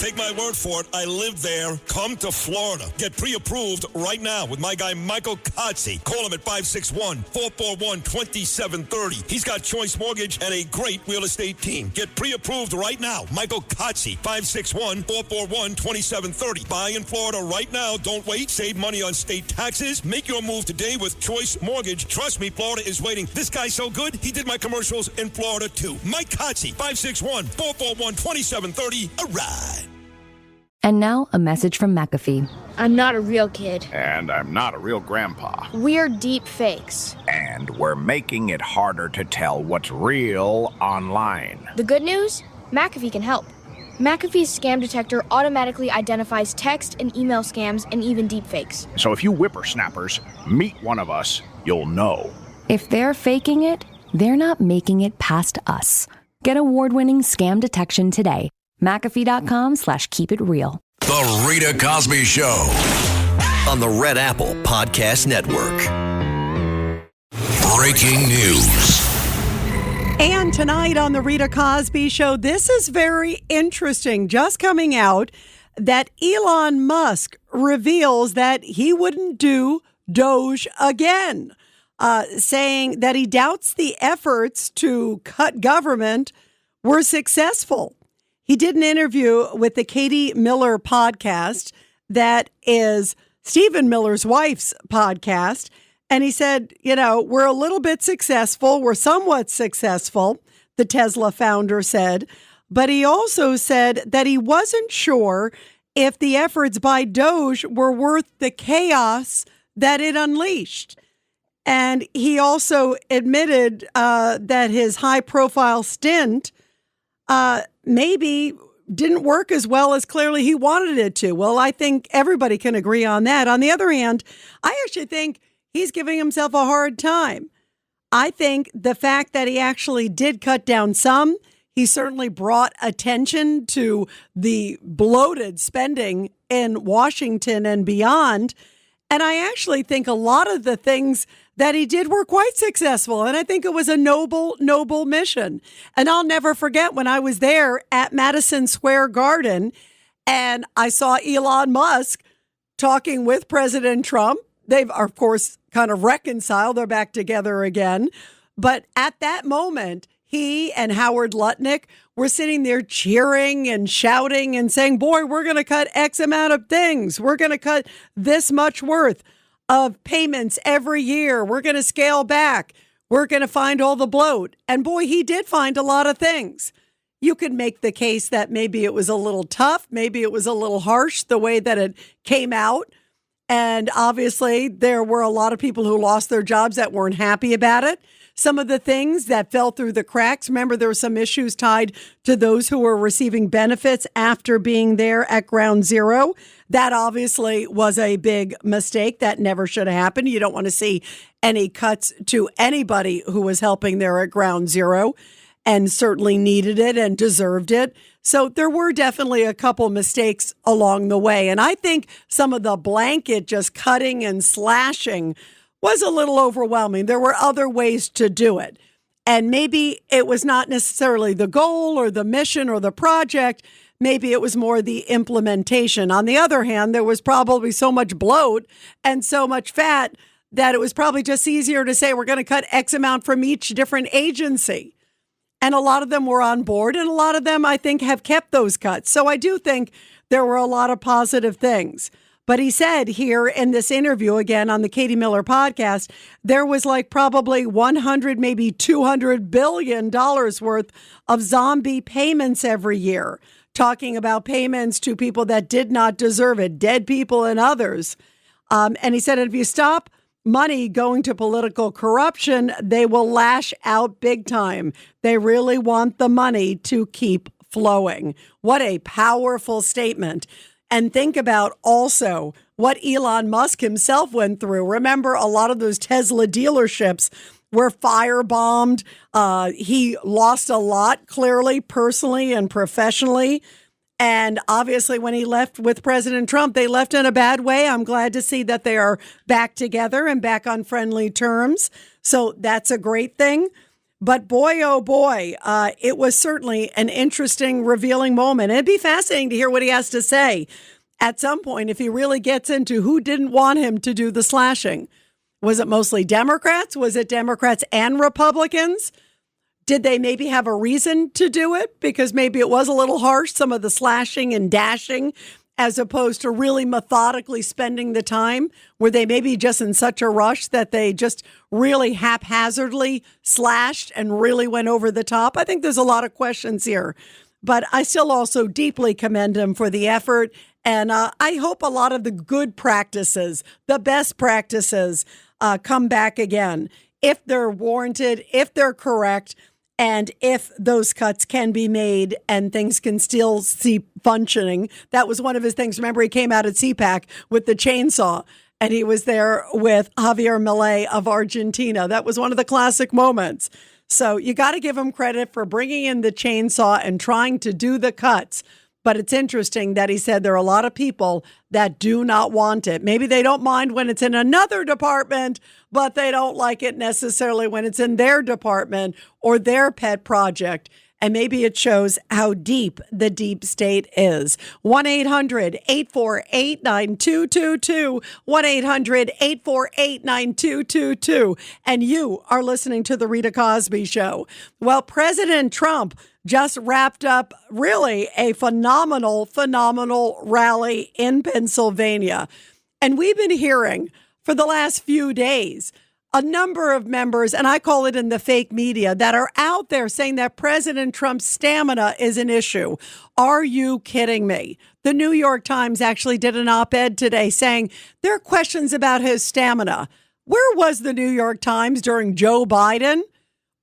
Take my word for it. I live there. Come to Florida. Get pre-approved right now with my guy, Michael Cosby. Call him at 561-441-2730. He's got Choice Mortgage and a great real estate team. Get pre-approved right now. Michael Cosby, 561-441-2730. Buy in Florida right now. Don't wait. Save money on state taxes. Make your move today with Choice Mortgage. Trust me, Florida is waiting. This guy's so good, he did my commercials in Florida, too. Mike Cosby, 561-441-2730. A ride. And now, a message from McAfee. I'm not a real kid. And I'm not a real grandpa. We're deep fakes. And we're making it harder to tell what's real online. The good news? McAfee can help. McAfee's scam detector automatically identifies text and email scams and even deepfakes. So if you whippersnappers meet one of us, you'll know. If they're faking it, they're not making it past us. Get award-winning scam detection today. McAfee.com/keepitreal. The Rita Cosby Show on the Red Apple Podcast Network. Breaking news. And tonight on the Rita Cosby Show, this is very interesting. Just coming out that Elon Musk reveals that he wouldn't do Doge again, saying that he doubts the efforts to cut government were successful. He did an interview with the Katie Miller podcast that is Stephen Miller's wife's podcast. And he said, we're a little bit successful. We're somewhat successful, the Tesla founder said. But he also said that he wasn't sure if the efforts by Doge were worth the chaos that it unleashed. And he also admitted that his high-profile stint maybe didn't work as well as clearly he wanted it to. Well, I think everybody can agree on that. On the other hand, I actually think he's giving himself a hard time. I think the fact that he actually did cut down some, he certainly brought attention to the bloated spending in Washington and beyond. And I actually think a lot of the things that he did were quite successful. And I think it was a noble mission. And I'll never forget when I was there at Madison Square Garden and I saw Elon Musk talking with President Trump. They've, of course, kind of reconciled. They're back together again. But at that moment, he and Howard Lutnick were sitting there cheering and shouting and saying, boy, we're going to cut X amount of things. We're going to cut this much worth of payments every year. We're going to scale back. We're going to find all the bloat. And boy, he did find a lot of things. You could make the case that maybe it was a little tough. Maybe it was a little harsh the way that it came out. And obviously, there were a lot of people who lost their jobs that weren't happy about it. Some of the things that fell through the cracks. Remember, there were some issues tied to those who were receiving benefits after being there at ground zero. That obviously was a big mistake. That never should have happened. You don't want to see any cuts to anybody who was helping there at ground zero and certainly needed it and deserved it. So there were definitely a couple mistakes along the way. And I think some of the blanket just cutting and slashing was a little overwhelming. There were other ways to do it. And maybe it was not necessarily the goal or the mission or the project. Maybe it was more the implementation. On the other hand, there was probably so much bloat and so much fat that it was probably just easier to say we're going to cut X amount from each different agency. And a lot of them were on board, and a lot of them, I think, have kept those cuts. So I do think there were a lot of positive things. But he said here in this interview, again, on the Katie Miller podcast, there was like probably 100, maybe $200 billion worth of zombie payments every year, talking about payments to people that did not deserve it, dead people and others. And he said, if you stop money going to political corruption, they will lash out big time. They really want the money to keep flowing. What a powerful statement. And think about also what Elon Musk himself went through. Remember, a lot of those Tesla dealerships were firebombed. He lost a lot, clearly, personally and professionally. And obviously, when he left with President Trump, they left in a bad way. I'm glad to see that they are back together and back on friendly terms. So that's a great thing. But boy, oh boy, it was certainly an interesting, revealing moment. It'd be fascinating to hear what he has to say at some point if he really gets into who didn't want him to do the slashing. Was it mostly Democrats? Was it Democrats and Republicans? Did they maybe have a reason to do it? Because maybe it was a little harsh, some of the slashing and dashing, as opposed to really methodically spending the time? Were they maybe just in such a rush that they just really haphazardly slashed and really went over the top? I think there's a lot of questions here, but I still also deeply commend him for the effort. And I hope a lot of the good practices, the best practices, come back again if they're warranted, if they're correct, and if those cuts can be made and things can still see functioning. That was one of his things. Remember, he came out at CPAC with the chainsaw, and he was there with Javier Milei of Argentina. That was one of the classic moments. So you got to give him credit for bringing in the chainsaw and trying to do the cuts. But it's interesting that he said there are a lot of people that do not want it. Maybe they don't mind when it's in another department, but they don't like it necessarily when it's in their department or their pet project. And maybe it shows how deep the deep state is. 1-800-848-9222. 1-800-848-9222. And you are listening to The Rita Cosby Show. Well, President Trump just wrapped up really a phenomenal rally in Pennsylvania. And we've been hearing for the last few days a number of members, and I call it in the fake media, that are out there saying that President Trump's stamina is an issue. Are you kidding me? The New York Times actually did an op-ed today saying there are questions about his stamina. Where was the New York Times during Joe Biden?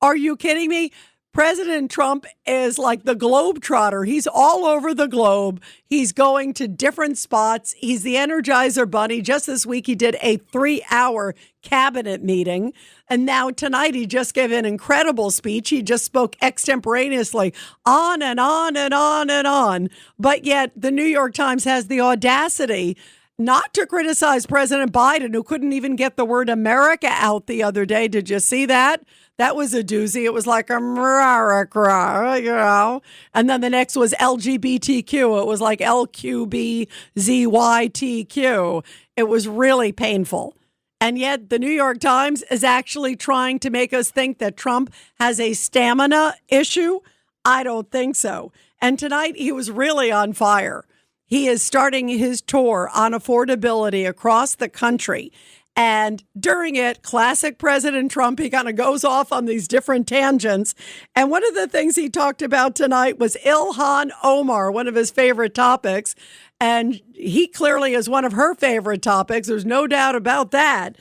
Are you kidding me? President Trump is like the globetrotter. He's all over the globe. He's going to different spots. He's the Energizer Bunny. Just this week, he did a 3-hour cabinet meeting. And now tonight, he just gave an incredible speech. He just spoke extemporaneously on and on and on and on. But yet the New York Times has the audacity not to criticize President Biden, who couldn't even get the word America out the other day. Did you see that? That was a doozy. It was like America, you know. And then the next was LGBTQ. It was like LQBZYTQ. It was really painful. And yet the New York Times is actually trying to make us think that Trump has a stamina issue. I don't think so. And tonight he was really on fire. He is starting his tour on affordability across the country. And during it, classic President Trump, he kind of goes off on these different tangents. And one of the things he talked about tonight was Ilhan Omar, one of his favorite topics. And he clearly is one of her favorite topics. There's no doubt about that.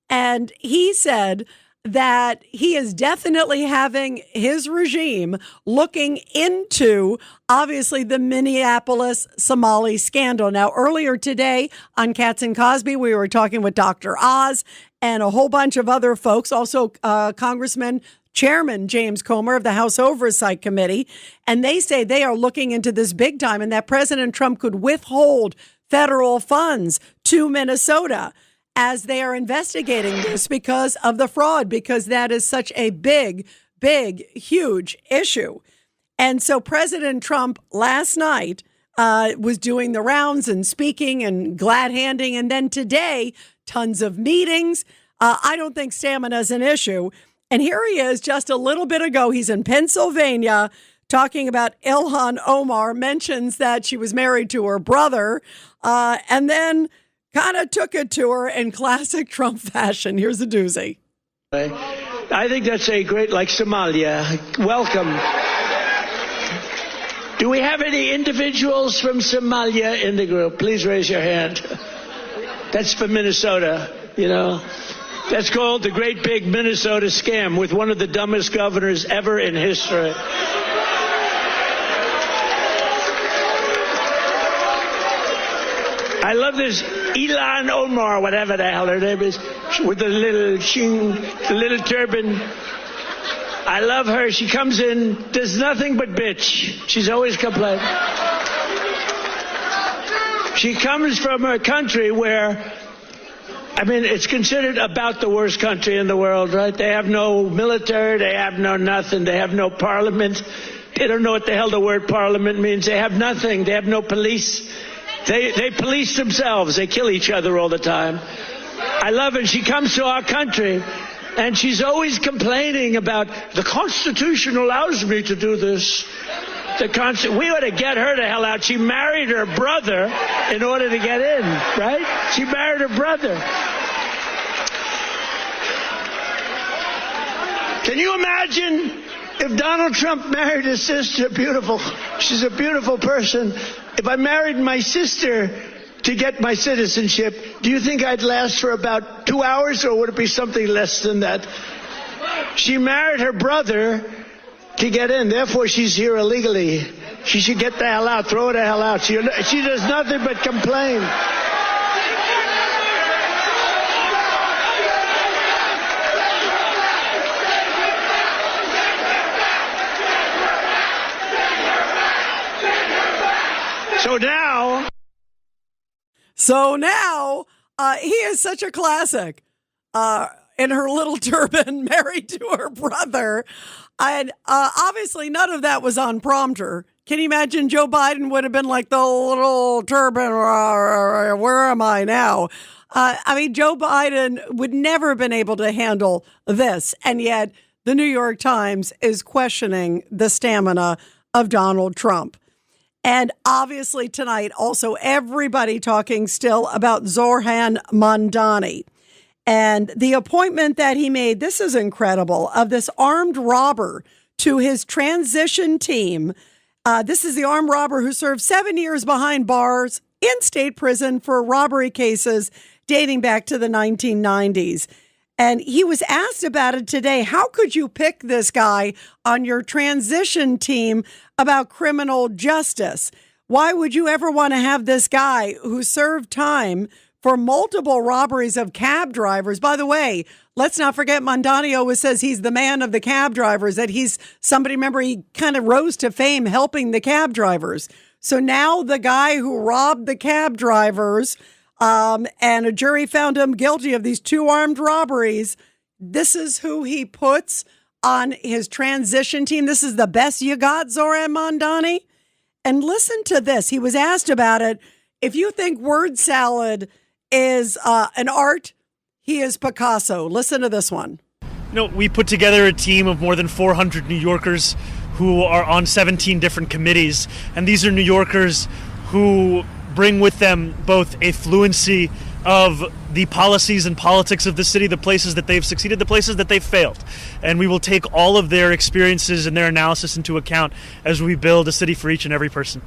And he said that he is definitely having his regime looking into, obviously, the Minneapolis Somali scandal. Now, earlier today on Katz and Cosby, we were talking with Dr. Oz and a whole bunch of other folks, also Congressman Chairman James Comer of the House Oversight Committee, and they say they are looking into this big time and that President Trump could withhold federal funds to Minnesota as they are investigating this because of the fraud, because that is such a big, huge issue. And so President Trump last night was doing the rounds and speaking and glad handing. And then today, tons of meetings. I don't think stamina is an issue. And here he is just a little bit ago. He's in Pennsylvania talking about Ilhan Omar, mentions that she was married to her brother, and then kind of took it to her in classic Trump fashion. Here's a doozy. I think that's a great, like Somalia. Welcome. Do we have any individuals from Somalia in the group? Please raise your hand. That's for Minnesota, you know. That's called the Great Big Minnesota Scam with one of the dumbest governors ever in history. I love this Ilhan Omar, whatever the hell her name is, with the little turban. I love her. She comes in, does nothing but bitch. She's always complaining. She comes from a country where I mean, it's considered about the worst country in the world, right? They have no military, they have no nothing, they have no parliament. They don't know what the hell the word parliament means. They have nothing. They have no police. They police themselves. They kill each other all the time. I love it. She comes to our country, and she's always complaining about the Constitution allows me to do this. We ought to get her the hell out. She married her brother in order to get in, right? She married her brother. Can you imagine if Donald Trump married his sister? Beautiful. She's a beautiful person. If I married my sister to get my citizenship, do you think I'd last for about 2 hours, or would it be something less than that? She married her brother to get in. Therefore, she's here illegally. She should get the hell out. Throw her the hell out. She does nothing but complain. So now, he is such a classic. In her little turban, married to her brother. And obviously none of that was on prompter. Can you imagine Joe Biden would have been like the little turban, where am I now? I mean, Joe Biden would never have been able to handle this. And yet the New York Times is questioning the stamina of Donald Trump. And obviously tonight, also everybody talking still about Zoran Mamdani. And the appointment that he made, this is incredible, of this armed robber to his transition team. This is the armed robber who served 7 years behind bars in state prison for robbery cases dating back to the 1990s. And he was asked about it today. How could you pick this guy on your transition team about criminal justice? Why would you ever want to have this guy who served time for multiple robberies of cab drivers? By the way, let's not forget Mamdani always says he's the man of the cab drivers, that he's somebody, remember, he kind of rose to fame helping the cab drivers. So now the guy who robbed the cab drivers, and a jury found him guilty of these 2 armed robberies, this is who he puts on his transition team. This is the best you got, Zoran Mamdani? And listen to this. He was asked about it. If you think word salad is an art, he is Picasso. Listen to this one. We put together a team of more than 400 New Yorkers who are on 17 different committees. And these are New Yorkers who bring with them both a fluency of the policies and politics of the city, the places that they've succeeded, the places that they've failed. And we will take all of their experiences and their analysis into account as we build a city for each and every person.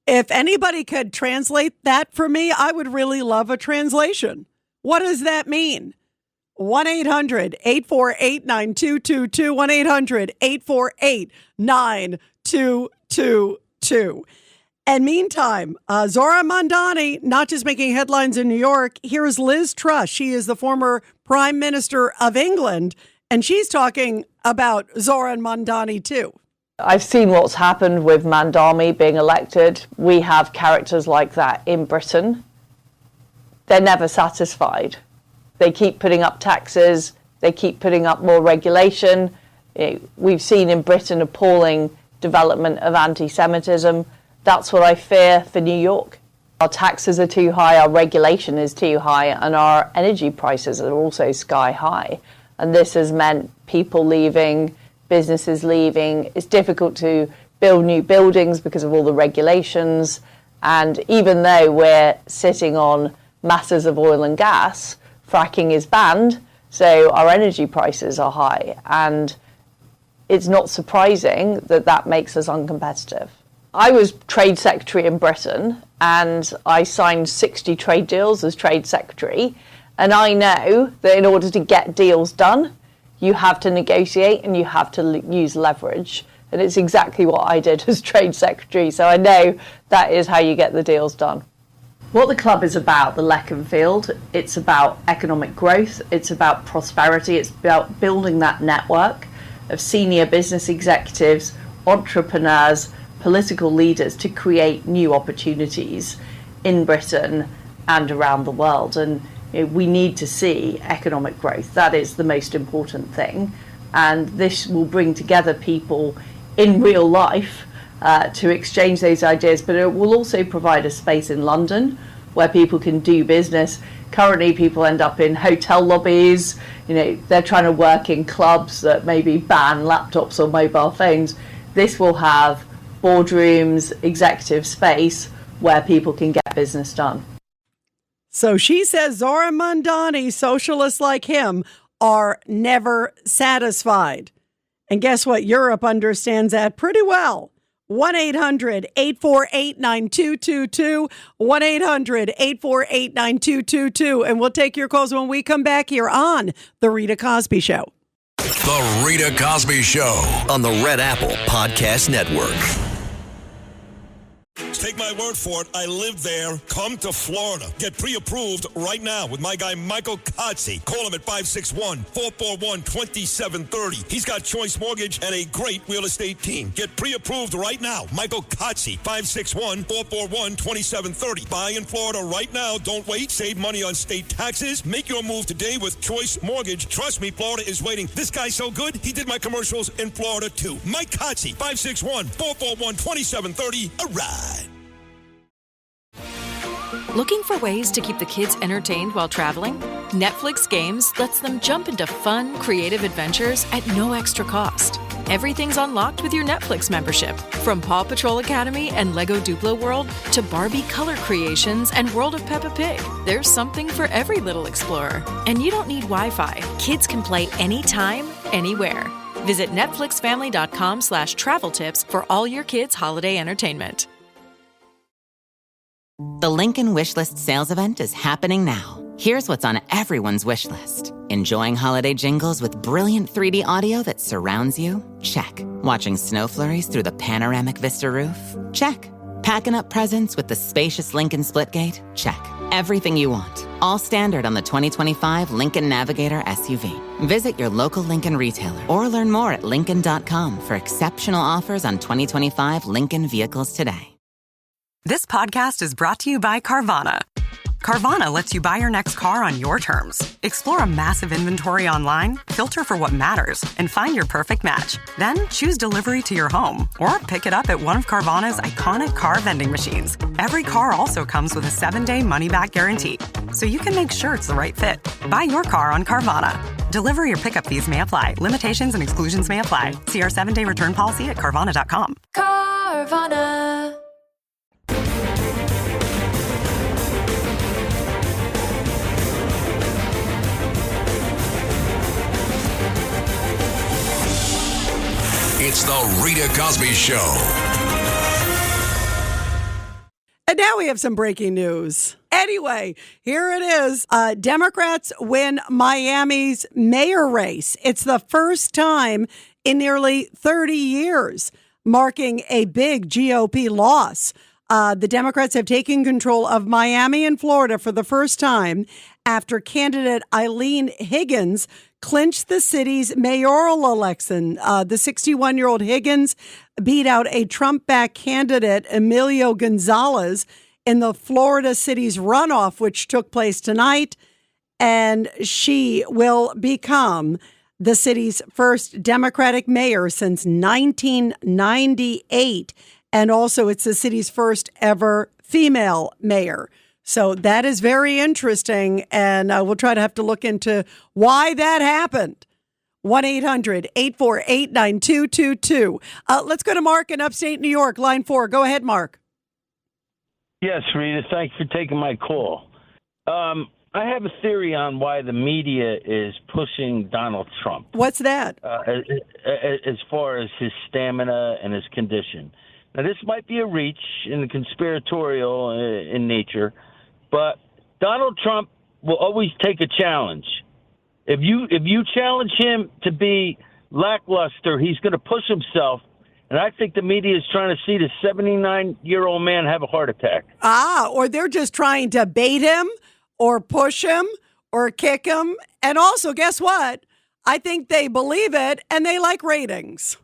If anybody could translate that for me, I would really love a translation. What does that mean? 1-800-848-9222, 1-800-848-9222. And meantime, Zoran Mamdani, not just making headlines in New York, here's Liz Truss. She is the former Prime Minister of England, and she's talking about Zoran Mamdani too. I've seen what's happened with Mamdani being elected. We have characters like that in Britain. They're never satisfied. They keep putting up taxes. They keep putting up more regulation. We've seen in Britain appalling development of anti-Semitism. That's what I fear for New York. Our taxes are too high, our regulation is too high, and our energy prices are also sky high. And this has meant people leaving, businesses leaving. It's difficult to build new buildings because of all the regulations. And even though we're sitting on masses of oil and gas, fracking is banned, so our energy prices are high. And it's not surprising that that makes us uncompetitive. I was trade secretary in Britain, and I signed 60 trade deals as trade secretary. And I know that in order to get deals done, you have to negotiate and you have to use leverage. And it's exactly what I did as trade secretary. So I know that is how you get the deals done. What the club is about, the Leconfield, it's about economic growth, it's about prosperity, it's about building that network of senior business executives, entrepreneurs, political leaders to create new opportunities in Britain and around the world. And We need to see economic growth. That is the most important thing. And this will bring together people in real life to exchange those ideas, but it will also provide a space in London where people can do business. Currently, people end up in hotel lobbies. They're trying to work in clubs that maybe ban laptops or mobile phones. This will have boardrooms, executive space where people can get business done. So she says Zoran Mamdani, socialists like him, are never satisfied. And guess what? Europe understands that pretty well. 1-800-848-9222, 1-800-848-9222. And we'll take your calls when we come back here on The Rita Cosby Show. The Rita Cosby Show on the Red Apple Podcast Network. Take my word for it. I live there. Come to Florida. Get pre-approved right now with my guy, Michael Cosby. Call him at 561-441-2730. He's got Choice Mortgage and a great real estate team. Get pre-approved right now. Michael Cosby, 561-441-2730. Buy in Florida right now. Don't wait. Save money on state taxes. Make your move today with Choice Mortgage. Trust me, Florida is waiting. This guy's so good, he did my commercials in Florida, too. Mike Cosby, 561-441-2730. All right. Looking for ways to keep the kids entertained while traveling? Netflix Games lets them jump into fun, creative adventures at no extra cost. Everything's unlocked with your Netflix membership. From Paw Patrol Academy and Lego Duplo World to Barbie color creations and World of Peppa Pig. There's something for every little explorer. And you don't need Wi-Fi. Kids can play anytime, anywhere. Visit netflixfamily.com/travel tips for all your kids' holiday entertainment. The Lincoln Wishlist sales event is happening now. Here's what's on everyone's wish list. Enjoying holiday jingles with brilliant 3D audio that surrounds you? Check. Watching snow flurries through the panoramic vista roof? Check. Packing up presents with the spacious Lincoln Splitgate? Check. Everything you want. All standard on the 2025 Lincoln Navigator SUV. Visit your local Lincoln retailer or learn more at Lincoln.com for exceptional offers on 2025 Lincoln vehicles today. This podcast is brought to you by Carvana. Carvana lets you buy your next car on your terms. Explore a massive inventory online, filter for what matters, and find your perfect match. Then choose delivery to your home or pick it up at one of Carvana's iconic car vending machines. Every car also comes with a 7-day money-back guarantee, so you can make sure it's the right fit. Buy your car on Carvana. Delivery or pickup fees may apply. Limitations and exclusions may apply. See our 7-day return policy at Carvana.com. Carvana. It's the Rita Cosby Show. And now we have some breaking news. Anyway, here it is. Democrats win Miami's mayor race. It's the first time in nearly 30 years, marking a big GOP loss. The Democrats have taken control of Miami and Florida for the first time after candidate Eileen Higgins clinched the city's mayoral election. The 61-year-old Higgins beat out a Trump-backed candidate, Emilio Gonzalez, in the Florida city's runoff, which took place tonight. And she will become the city's first Democratic mayor since 1998. And also, it's the city's first ever female mayor. So that is very interesting, and we'll try to have to look into why that happened. 1-800-848-9222. Let's go to Mark in upstate New York, line 4. Go ahead, Mark. Yes, Rita, thanks for taking my call. I have a theory on why the media is pushing Donald Trump. What's that? As far as his stamina and his condition. Now, this might be a reach in the conspiratorial in nature, but Donald Trump will always take a challenge. If you challenge him to be lackluster, he's going to push himself. And I think the media is trying to see the 79-year-old man have a heart attack. Or they're just trying to bait him or push him or kick him. And also, guess what? I think they believe it and they like ratings.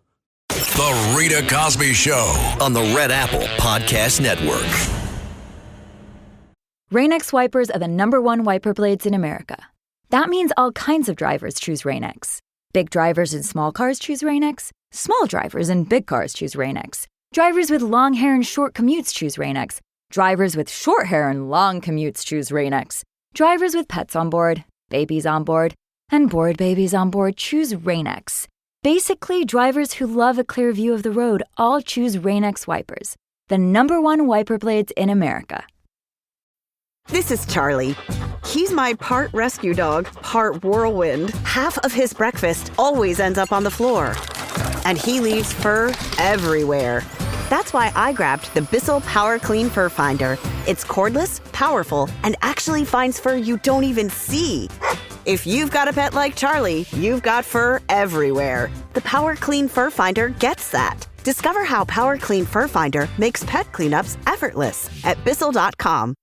The Rita Cosby Show on the Red Apple Podcast Network. Rain-X wipers are the #1 wiper blades in America. That means all kinds of drivers choose Rain-X. Big drivers in small cars choose Rain-X. Small drivers in big cars choose Rain-X. Drivers with long hair and short commutes choose Rain-X. Drivers with short hair and long commutes choose Rain-X. Drivers with pets on board, babies on board, and bored babies on board choose Rain-X. Basically, drivers who love a clear view of the road all choose Rain-X wipers, the #1 wiper blades in America. This is Charlie. He's my part rescue dog, part whirlwind. Half of his breakfast always ends up on the floor. And he leaves fur everywhere. That's why I grabbed the Bissell Power Clean Fur Finder. It's cordless, powerful, and actually finds fur you don't even see. If you've got a pet like Charlie, you've got fur everywhere. The Power Clean Fur Finder gets that. Discover how Power Clean Fur Finder makes pet cleanups effortless at Bissell.com.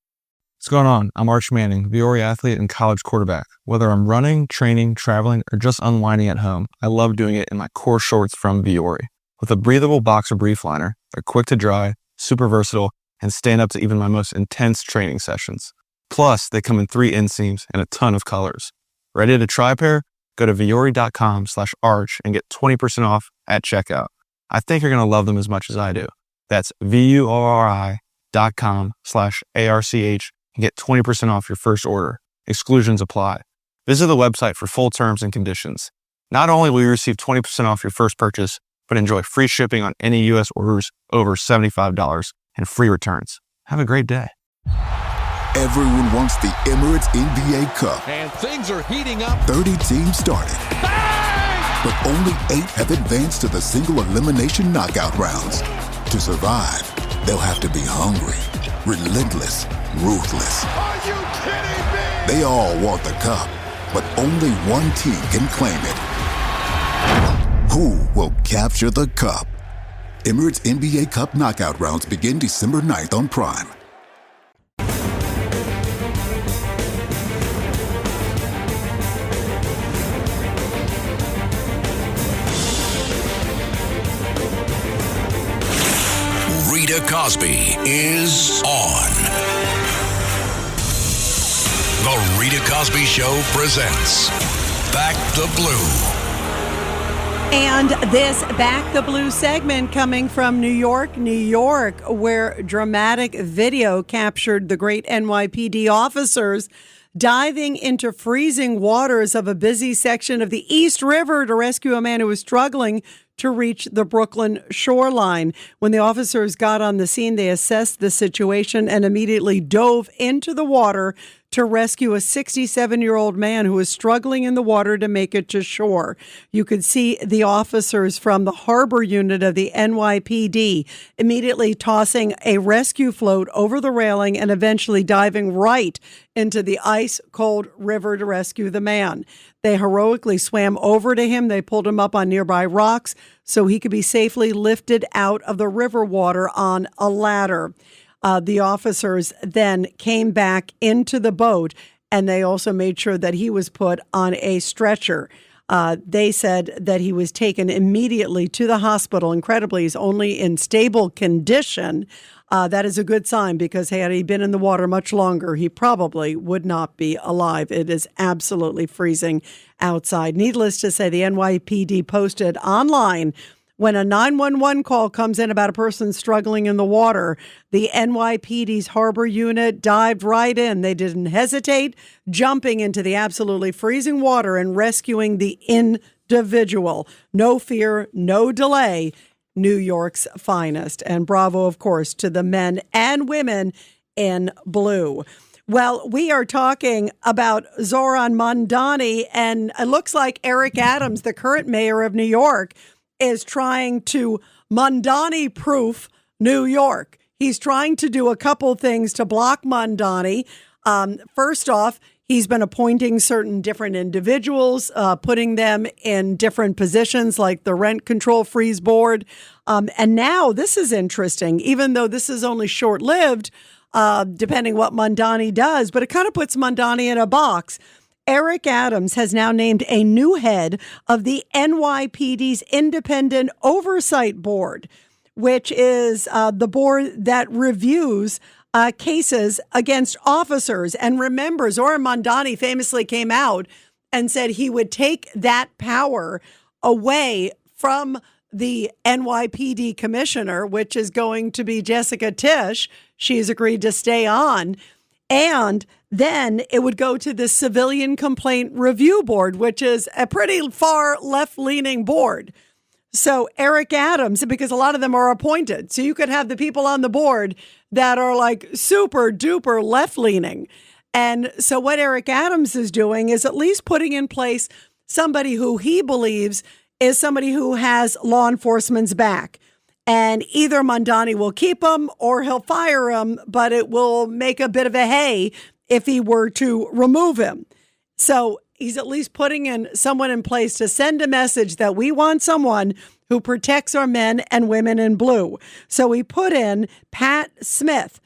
What's going on? I'm Arch Manning, Viore athlete and college quarterback. Whether I'm running, training, traveling, or just unwinding at home, I love doing it in my core shorts from Viore. With a breathable boxer brief liner, they're quick to dry, super versatile, and stand up to even my most intense training sessions. Plus, they come in 3 inseams and a ton of colors. Ready to try a pair? Go to Viore.com/arch and get 20% off at checkout. I think you're going to love them as much as I do. That's VUORI.com/ARCH and get 20% off your first order. Exclusions apply. Visit the website for full terms and conditions. Not only will you receive 20% off your first purchase, but enjoy free shipping on any U.S. orders over $75 and free returns. Have a great day. Everyone wants the Emirates NBA Cup. And things are heating up. 30 teams started. Bang! But only 8 have advanced to the single elimination knockout rounds. To survive, they'll have to be hungry, relentless, ruthless. Are you kidding me? They all want the cup, but only one team can claim it. Who will capture the cup? Emirates NBA Cup knockout rounds begin December 9th on Prime. Rita Cosby is on. The Rita Cosby Show presents Back the Blue. And this Back the Blue segment coming from New York, where dramatic video captured the great NYPD officers diving into freezing waters of a busy section of the East River to rescue a man who was struggling to reach the Brooklyn shoreline. When the officers got on the scene, they assessed the situation and immediately dove into the water to rescue a 67-year-old man who was struggling in the water to make it to shore. You could see the officers from the harbor unit of the NYPD immediately tossing a rescue float over the railing and eventually diving right into the ice-cold river to rescue the man. They heroically swam over to him. They pulled him up on nearby rocks so he could be safely lifted out of the river water on a ladder. The officers then came back into the boat, and they also made sure that he was put on a stretcher. They said that he was taken immediately to the hospital. Incredibly, he's only in stable condition. That is a good sign, because had he been in the water much longer, he probably would not be alive. It is absolutely freezing outside. Needless to say, the NYPD posted online, when a 911 call comes in about a person struggling in the water, the NYPD's harbor unit dived right in. They didn't hesitate, jumping into the absolutely freezing water and rescuing the individual. No fear, no delay. New York's finest. And bravo, of course, to the men and women in blue. Well, we are talking about Zoran Mamdani, and it looks like Eric Adams, the current mayor of New York, is trying to Mamdani-proof New York. He's trying to do a couple things to block Mamdani. First off, he's been appointing certain different individuals, putting them in different positions like the Rent Control Freeze Board. And now this is interesting, even though this is only short-lived, depending what Mamdani does, but it kind of puts Mamdani in a box. Eric Adams has now named a new head of the NYPD's Independent Oversight Board, which is the board that reviews cases against officers. And remember, Zoran Mamdani famously came out and said he would take that power away from the NYPD commissioner, which is going to be Jessica Tisch. She's agreed to stay on. And then it would go to the Civilian Complaint Review Board, which is a pretty far left-leaning board. So Eric Adams, because a lot of them are appointed. So you could have the people on the board that are like super duper left-leaning. And so what Eric Adams is doing is at least putting in place somebody who he believes is somebody who has law enforcement's back. And either Mamdani will keep him or he'll fire him, but it will make a bit of a hay if he were to remove him. So he's at least putting in someone in place to send a message that we want someone who protects our men and women in blue. So he put in Pat Smith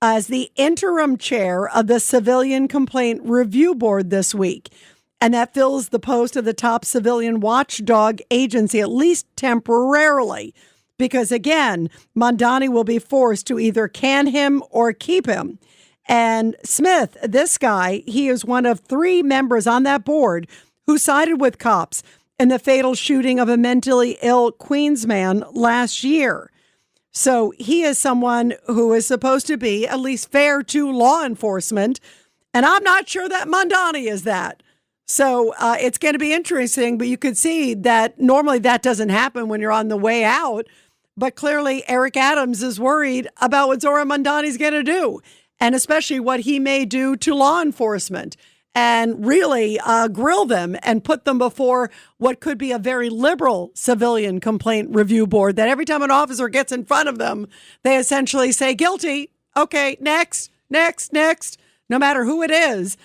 as the interim chair of the Civilian Complaint Review Board this week. And that fills the post of the top civilian watchdog agency, at least temporarily. Because again, Mamdani will be forced to either can him or keep him. And Smith, this guy, he is one of 3 members on that board who sided with cops in the fatal shooting of a mentally ill Queens man last year. So he is someone who is supposed to be at least fair to law enforcement. And I'm not sure that Mamdani is that. So it's going to be interesting, but you could see that normally that doesn't happen when you're on the way out. But clearly Eric Adams is worried about what Zoran Mamdani is going to do, and especially what he may do to law enforcement and really grill them and put them before what could be a very liberal Civilian Complaint Review Board that every time an officer gets in front of them, they essentially say guilty. Okay, next. No matter who it is,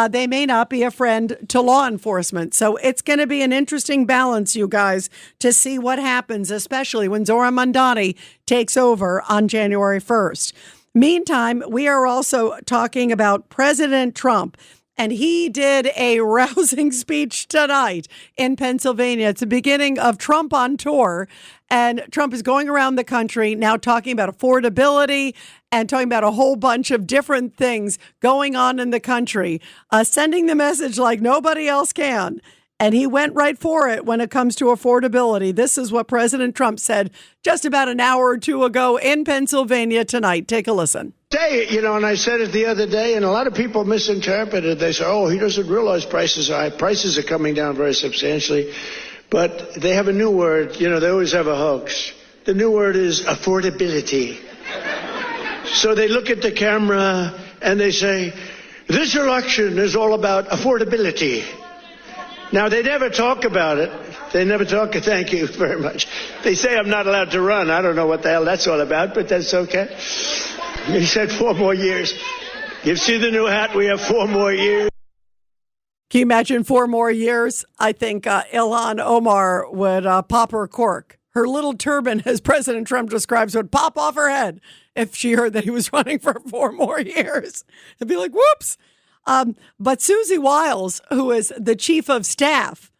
they may not be a friend to law enforcement. So it's going to be an interesting balance, you guys, to see what happens, especially when Zoran Mamdani takes over on January 1st. Meantime, we are also talking about President Trump. And he did a rousing speech tonight in Pennsylvania. It's the beginning of Trump on tour. And Trump is going around the country now talking about affordability and talking about a whole bunch of different things going on in the country, sending the message like nobody else can. And he went right for it when it comes to affordability. This is what President Trump said just about an hour or two ago in Pennsylvania tonight. Take a listen. And I said it the other day, and a lot of people misinterpreted it. They say, oh, he doesn't realize prices are high. Prices are coming down very substantially. But they have a new word. They always have a hoax. The new word is affordability. So they look at the camera and they say, this election is all about affordability. Now, they never talk about it. They never talk. Thank you very much. They say I'm not allowed to run. I don't know what the hell that's all about, but that's okay. He said 4 more years. You see the new hat? We have 4 more years. Can you imagine 4 more years? I think Ilhan Omar would pop her cork. Her little turban, as President Trump describes, would pop off her head if she heard that he was running for 4 more years. It'd be like, whoops. But Susie Wiles, who is the chief of staff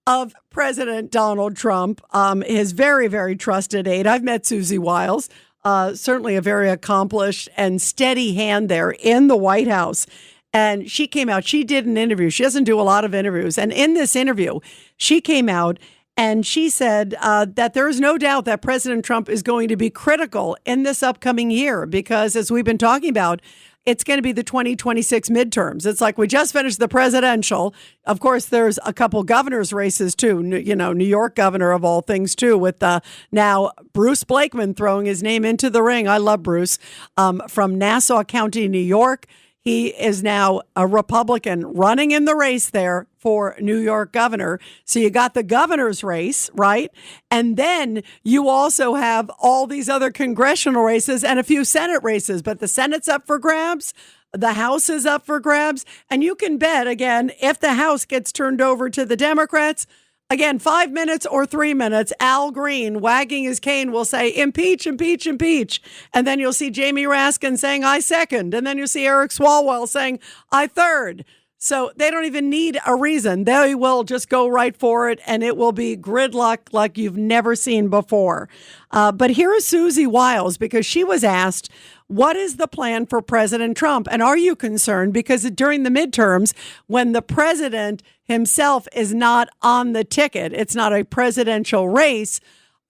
of President Donald Trump, his very, very trusted aide. I've met Susie Wiles, certainly a very accomplished and steady hand there in the White House. And she came out, she did an interview. She doesn't do a lot of interviews. And in this interview, she came out and she said that there is no doubt that President Trump is going to be critical in this upcoming year because, as we've been talking about, it's going to be the 2026 midterms. It's like we just finished the presidential. Of course, there's a couple governor's races, too. New York governor of all things, too, with now Bruce Blakeman throwing his name into the ring. I love Bruce. From Nassau County, New York. He is now a Republican running in the race there for New York governor. So you got the governor's race, right? And then you also have all these other congressional races and a few Senate races. But the Senate's up for grabs. The House is up for grabs. And you can bet, again, if the House gets turned over to the Democrats, again, 5 minutes or 3 minutes, Al Green, wagging his cane, will say, impeach, impeach, impeach. And then you'll see Jamie Raskin saying, I second. And then you'll see Eric Swalwell saying, I third. So they don't even need a reason. They will just go right for it, and it will be gridlock like you've never seen before. But here is Susie Wiles, because she was asked, what is the plan for President Trump? And are you concerned? Because during the midterms, when the president himself is not on the ticket, it's not a presidential race,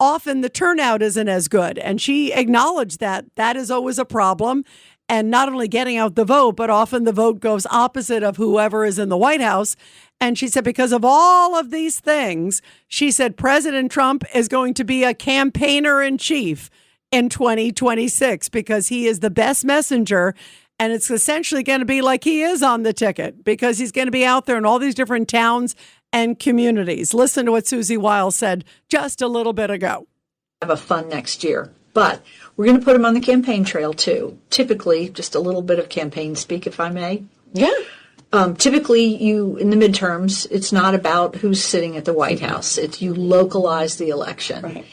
often the turnout isn't as good. And she acknowledged that is always a problem. And not only getting out the vote, but often the vote goes opposite of whoever is in the White House. And she said, because of all of these things, she said President Trump is going to be a campaigner in chief in 2026 because he is the best messenger. And it's essentially going to be like he is on the ticket because he's going to be out there in all these different towns and communities. Listen to what Susie Wiles said just a little bit ago. Have a fun next year. But we're going to put him on the campaign trail, too. Typically, just a little bit of campaign speak, if I may. Yeah. Typically, in the midterms, it's not about who's sitting at the White House. It's you localize the election. Right.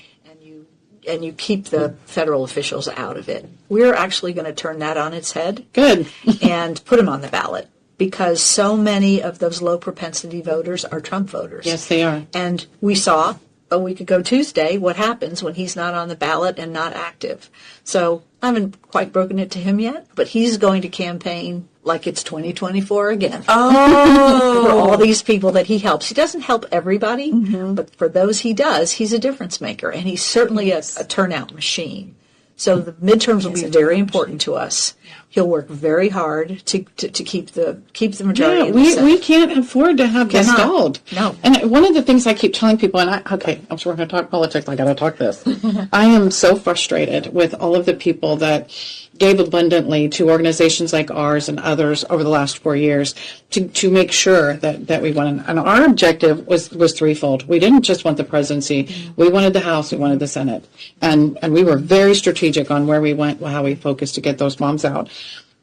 And you keep the federal officials out of it. We're actually going to turn that on its head. Good. And put him on the ballot. Because so many of those low propensity voters are Trump voters. Yes, they are. And we saw a week ago Tuesday what happens when he's not on the ballot and not active. So I haven't quite broken it to him yet, but he's going to campaign like it's 2024 again. Oh! For all these people that he helps. He doesn't help everybody, but for those he does, he's a difference maker, and he's certainly a turnout machine. So the midterms will be very important to us. He'll work very hard to keep the majority. Yeah, we can't afford to have this stalled. No. And one of the things I keep telling people, and I'm sure we're going to talk politics. I got to talk this. I am so frustrated with all of the people that gave abundantly to organizations like ours and others over the last 4 years to make sure that we won. And our objective was threefold. We didn't just want the presidency. We wanted the House. We wanted the Senate. And we were very strategic on where we went, how we focused to get those moms out.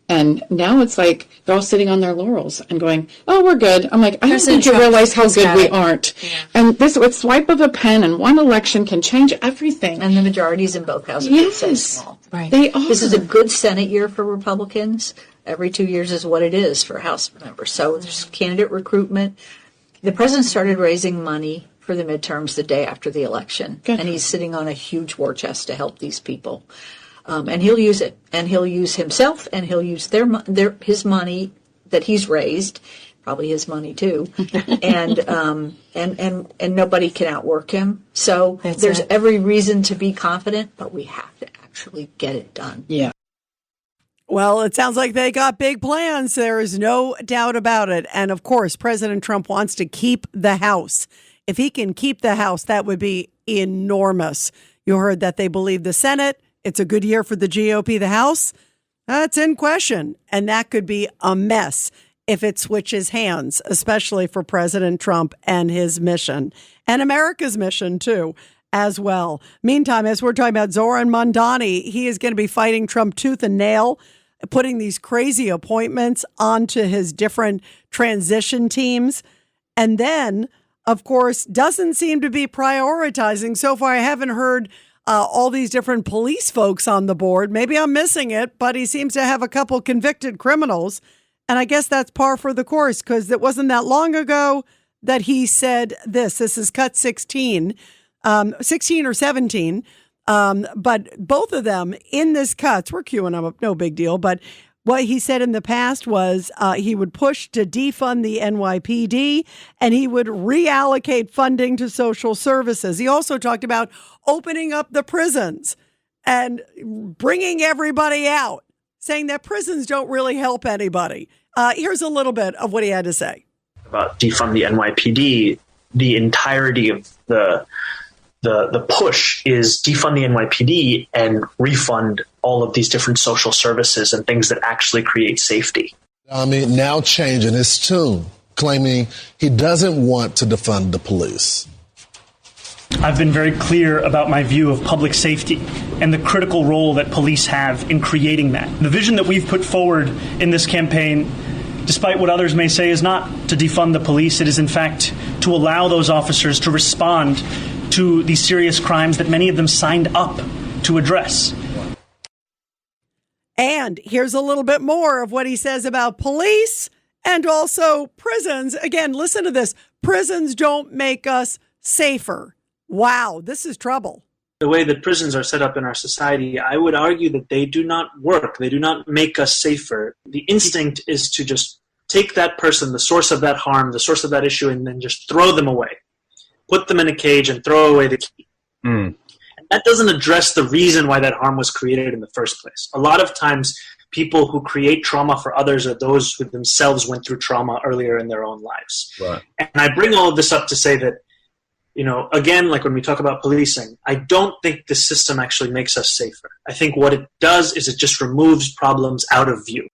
And now it's like they're all sitting on their laurels and going, oh, we're good. I'm like, I don't think you realize how good we aren't. Yeah. And this, with swipe of a pen and one election can change everything. And the majorities in both houses are so small. Right. They are. This is a good Senate year for Republicans. Every 2 years is what it is for House members. So there's candidate recruitment. The president started raising money for the midterms the day after the election. Good. And he's sitting on a huge war chest to help these people. And he'll use it, and he'll use himself, and he'll use his money that he's raised, probably his money too, and nobody can outwork him. So there's every reason to be confident, but we have to actually get it done. Yeah. Well, it sounds like they got big plans. There is no doubt about it. And of course, President Trump wants to keep the House. If he can keep the House, that would be enormous. You heard that they believe the Senate. It's a good year for the GOP. The House, that's in question. And that could be a mess if it switches hands, especially for President Trump and his mission and America's mission, too, as well. Meantime, as we're talking about Zoran Mamdani, he is going to be fighting Trump tooth and nail, putting these crazy appointments onto his different transition teams. And then, of course, doesn't seem to be prioritizing. So far, I haven't heard all these different police folks on the board. Maybe I'm missing it, but he seems to have a couple convicted criminals. And I guess that's par for the course, because it wasn't that long ago that he said this. This is cut 16 or 17. But both of them in this cuts, we're queuing them up, no big deal. But what he said in the past was he would push to defund the NYPD and he would reallocate funding to social services. He also talked about opening up the prisons and bringing everybody out, saying that prisons don't really help anybody. Here's a little bit of what he had to say. About defund the NYPD, the entirety of the push is defund the NYPD and refund all of these different social services and things that actually create safety. Now changing his tune, claiming he doesn't want to defund the police. I've been very clear about my view of public safety and the critical role that police have in creating that. The vision that we've put forward in this campaign, despite what others may say, is not to defund the police. It is, in fact, to allow those officers to respond to these serious crimes that many of them signed up to address. And here's a little bit more of what he says about police And also prisons. Again, listen to this. Prisons don't make us safer. Wow, this is trouble. The way that prisons are set up in our society, I would argue that they do not work. They do not make us safer. The instinct is to just take that person, the source of that harm, the source of that issue, and then just throw them away. Put them in a cage and throw away the key. And that doesn't address the reason why that harm was created in the first place. A lot of times, people who create trauma for others are those who themselves went through trauma earlier in their own lives. Right. And I bring all of this up to say that, again, like when we talk about policing, I don't think the system actually makes us safer. I think what it does is it just removes problems out of view.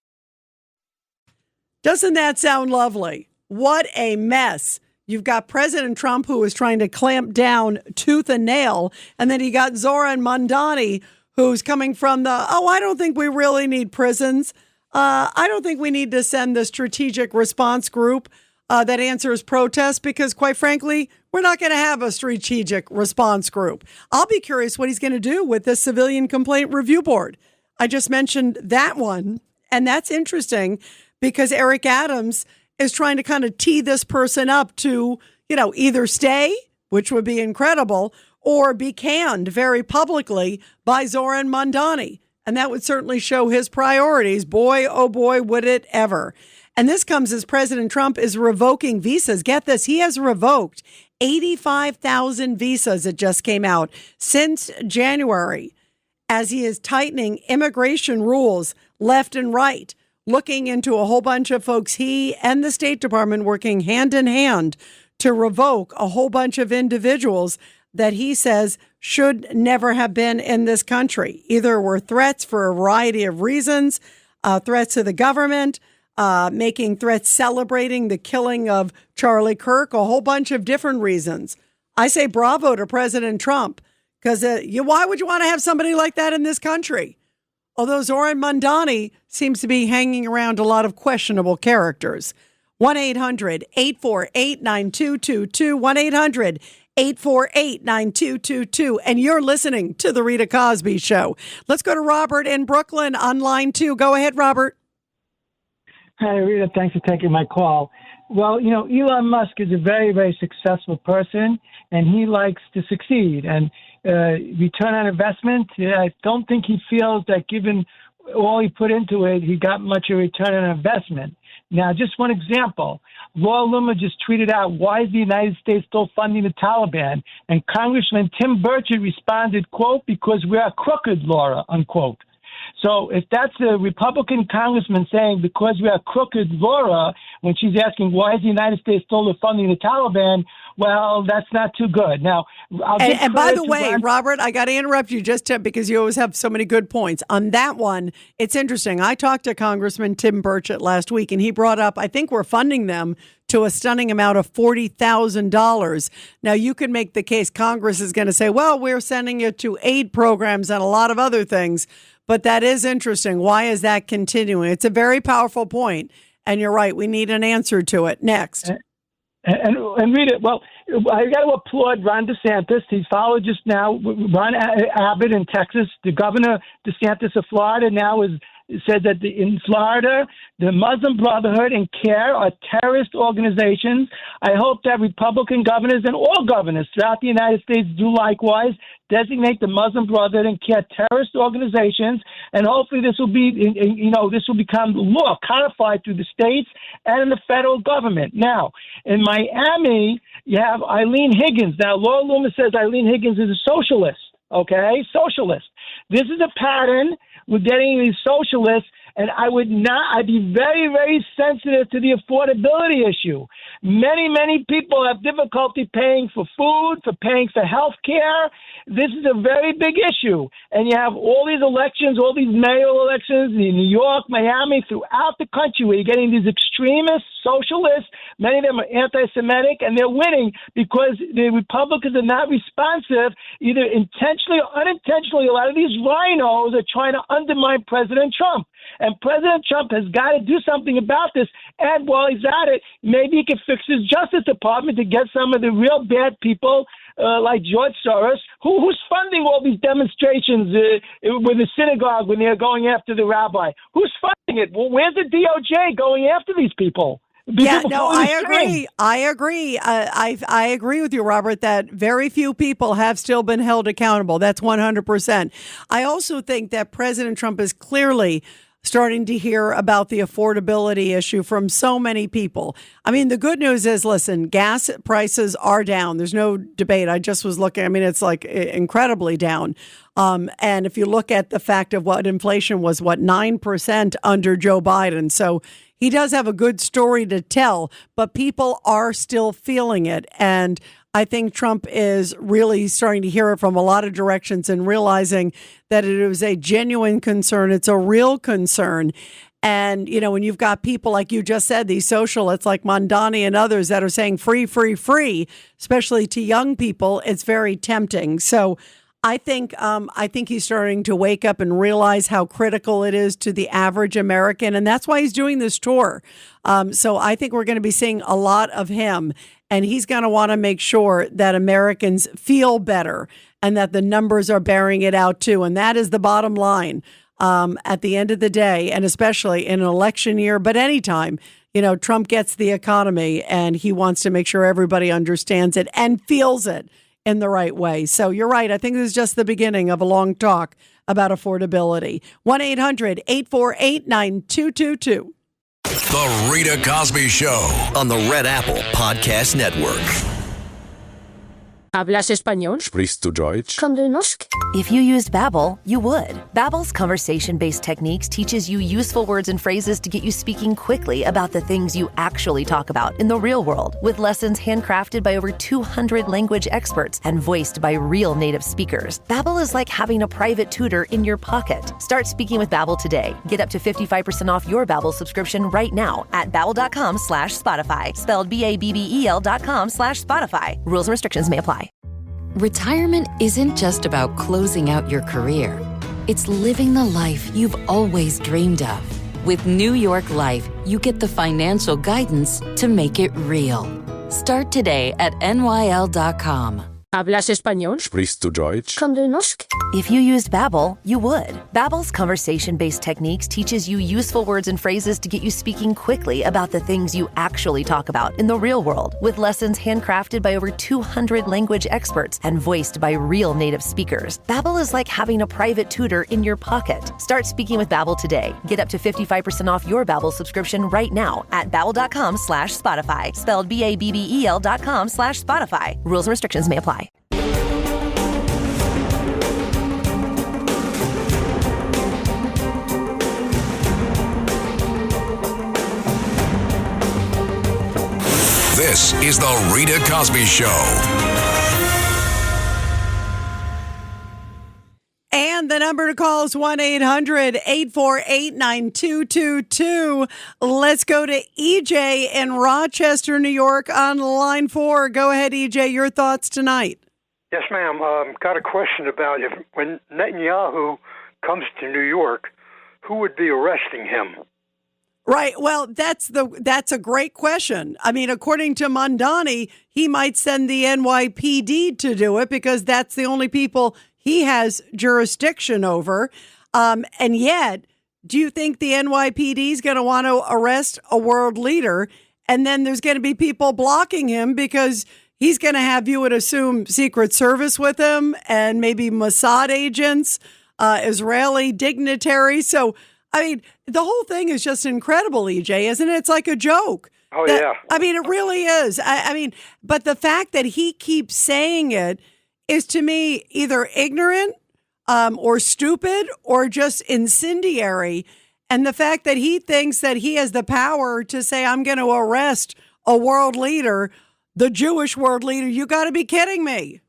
Doesn't that sound lovely? What a mess. You've got President Trump, who is trying to clamp down tooth and nail, and then you got Zoran Mamdani, who's coming from I don't think we really need prisons. I don't think we need to send the strategic response group that answers protests because, quite frankly, we're not going to have a strategic response group. I'll be curious what he's going to do with the Civilian Complaint Review Board. I just mentioned that one, and that's interesting because Eric Adams is trying to kind of tee this person up to, either stay, which would be incredible, or be canned very publicly by Zoran Mamdani. And that would certainly show his priorities. Boy, oh boy, would it ever. And this comes as President Trump is revoking visas. Get this, he has revoked 85,000 visas. It just came out since January as he is tightening immigration rules left and right, looking into a whole bunch of folks, he and the State Department working hand in hand to revoke a whole bunch of individuals that he says should never have been in this country. Either were threats for a variety of reasons, threats to the government, making threats celebrating the killing of Charlie Kirk, a whole bunch of different reasons. I say bravo to President Trump because why would you want to have somebody like that in this country? Although Zoran Mamdani seems to be hanging around a lot of questionable characters. 1-800-848-9222, 1-800-848-9222. And you're listening to The Rita Cosby Show. Let's go to Robert in Brooklyn on line 2. Go ahead, Robert. Hi, Rita. Thanks for taking my call. Well, Elon Musk is a very, very successful person, and he likes to succeed. And return on investment, I don't think he feels that given all he put into it, he got much of a return on investment. Now, just one example. Laura Loomer just tweeted out, why is the United States still funding the Taliban? And Congressman Tim Burchett responded, quote, because we are crooked, Laura, unquote. So if that's a Republican congressman saying because we are crooked, Laura, when she's asking why is the United States still funding the Taliban, well, that's not too good. Now, and by the way, Robert, I got to interrupt you because you always have so many good points. On that one, it's interesting. I talked to Congressman Tim Burchett last week, and he brought up, I think we're funding them to a stunning amount of $40,000. Now, you can make the case Congress is going to say, well, we're sending it to aid programs and a lot of other things. But that is interesting. Why is that continuing? It's a very powerful point. And you're right. We need an answer to it. Next. And read it. Well, I got to applaud Ron DeSantis. He followed just now Ron Abbott in Texas. The governor DeSantis of Florida now said that in Florida, the Muslim Brotherhood and CARE are terrorist organizations. I hope that Republican governors and all governors throughout the United States do likewise, designate the Muslim Brotherhood and CARE terrorist organizations, and hopefully this will become law, codified through the states and in the federal government. Now, in Miami, you have Eileen Higgins. Now, Laura Loomer says Eileen Higgins is a socialist. Okay, socialist. This is a pattern. We're getting these socialists, and I'd be very, very sensitive to the affordability issue. Many, many people have difficulty paying for food, paying for health care. This is a very big issue. And you have all these elections, all these mayoral elections in New York, Miami, throughout the country where you're getting these extremist socialists. Many of them are anti-Semitic, and they're winning because the Republicans are not responsive, either intentionally or unintentionally. A lot of these rhinos are trying to undermine President Trump. And President Trump has got to do something about this. And while he's at it, maybe he can fix his Justice Department to get some of the real bad people like George Soros, who's funding all these demonstrations with the synagogue when they're going after the rabbi. Who's funding it? Well, where's the DOJ going after these people? I agree. I agree with you, Robert, that very few people have still been held accountable. That's 100%. I also think that President Trump is clearly starting to hear about the affordability issue from so many people. I mean, the good news is, listen, gas prices are down. There's no debate. I just was looking. I mean, it's like incredibly down. And if you look at the fact of what inflation was, 9% under Joe Biden. So he does have a good story to tell, but people are still feeling it. And I think Trump is really starting to hear it from a lot of directions and realizing that it is a genuine concern. It's a real concern. And, you know, when you've got people like you just said, these socialists like Mamdani and others that are saying free, free, free, especially to young people, it's very tempting. So I think he's starting to wake up and realize how critical it is to the average American. And that's why he's doing this tour. So I think we're going to be seeing a lot of him. And he's going to want to make sure that Americans feel better and that the numbers are bearing it out, too. And that is the bottom line at the end of the day, and especially in an election year. But anytime, you know, Trump gets the economy and he wants to make sure everybody understands it and feels it in the right way. So you're right. I think this is just the beginning of a long talk about affordability. 1-800-848-9222. The Rita Cosby Show on the Red Apple Podcast Network. ¿Hablas español? Sprichst du Deutsch? Kann du Norsk? If you used Babbel, you would. Babbel's conversation-based techniques teaches you useful words and phrases to get you speaking quickly about the things you actually talk about in the real world, with lessons handcrafted by over 200 language experts and voiced by real native speakers. Babbel is like having a private tutor in your pocket. Start speaking with Babbel today. Get up to 55% off your Babbel subscription right now at babbel.com/Spotify. Spelled BABBEL.com/Spotify. Rules and restrictions may apply. Retirement isn't just about closing out your career. It's living the life you've always dreamed of. With New York Life, you get the financial guidance to make it real. Start today at nyl.com. ¿Hablas español? Sprichst du Deutsch? Kann du Norsk? If you used Babbel, you would. Babbel's conversation-based techniques teaches you useful words and phrases to get you speaking quickly about the things you actually talk about in the real world, with lessons handcrafted by over 200 language experts and voiced by real native speakers. Babbel is like having a private tutor in your pocket. Start speaking with Babbel today. Get up to 55% off your Babbel subscription right now at babbel.com/Spotify. Spelled BABBEL.com/Spotify. Rules and restrictions may apply. This is the Rita Cosby Show. And the number to call is 1-800-848-9222. Let's go to EJ in Rochester, New York on line 4. Go ahead, EJ. Your thoughts tonight. Yes, ma'am. Got a question about when Netanyahu comes to New York, who would be arresting him? Right. Well, that's a great question. I mean, according to Mamdani, he might send the NYPD to do it because that's the only people he has jurisdiction over. And yet, do you think the NYPD is going to want to arrest a world leader? And then there's going to be people blocking him because he's going to have, you would assume, Secret Service with him and maybe Mossad agents, Israeli dignitaries. So, I mean, the whole thing is just incredible, EJ, isn't it? It's like a joke. Oh, yeah. I mean, it really is. I mean, but the fact that he keeps saying it is, to me, either ignorant or stupid or just incendiary. And the fact that he thinks that he has the power to say, I'm going to arrest a world leader, the Jewish world leader, you got to be kidding me.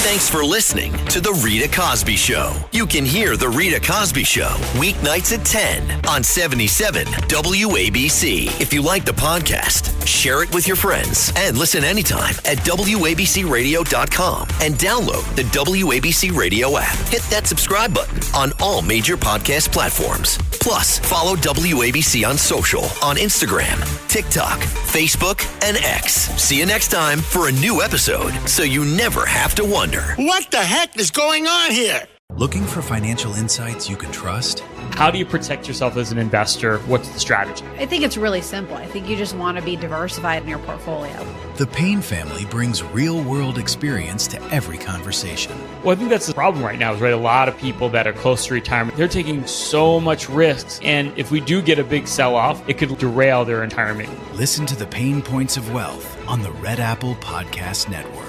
Thanks for listening to The Rita Cosby Show. You can hear The Rita Cosby Show weeknights at 10 on 77 WABC. If you like the podcast, share it with your friends and listen anytime at WABCRadio.com and download the WABC Radio app. Hit that subscribe button on all major podcast platforms. Plus, follow WABC on social on Instagram, TikTok, Facebook, and X. See you next time for a new episode so you never have to wonder. What the heck is going on here? Looking for financial insights you can trust? How do you protect yourself as an investor? What's the strategy? I think it's really simple. I think you just want to be diversified in your portfolio. The Payne family brings real-world experience to every conversation. Well, I think that's the problem right now is, right, a lot of people that are close to retirement, they're taking so much risks. And if we do get a big sell-off, it could derail their retirement. Listen to the Payne Points of Wealth on the Red Apple Podcast Network.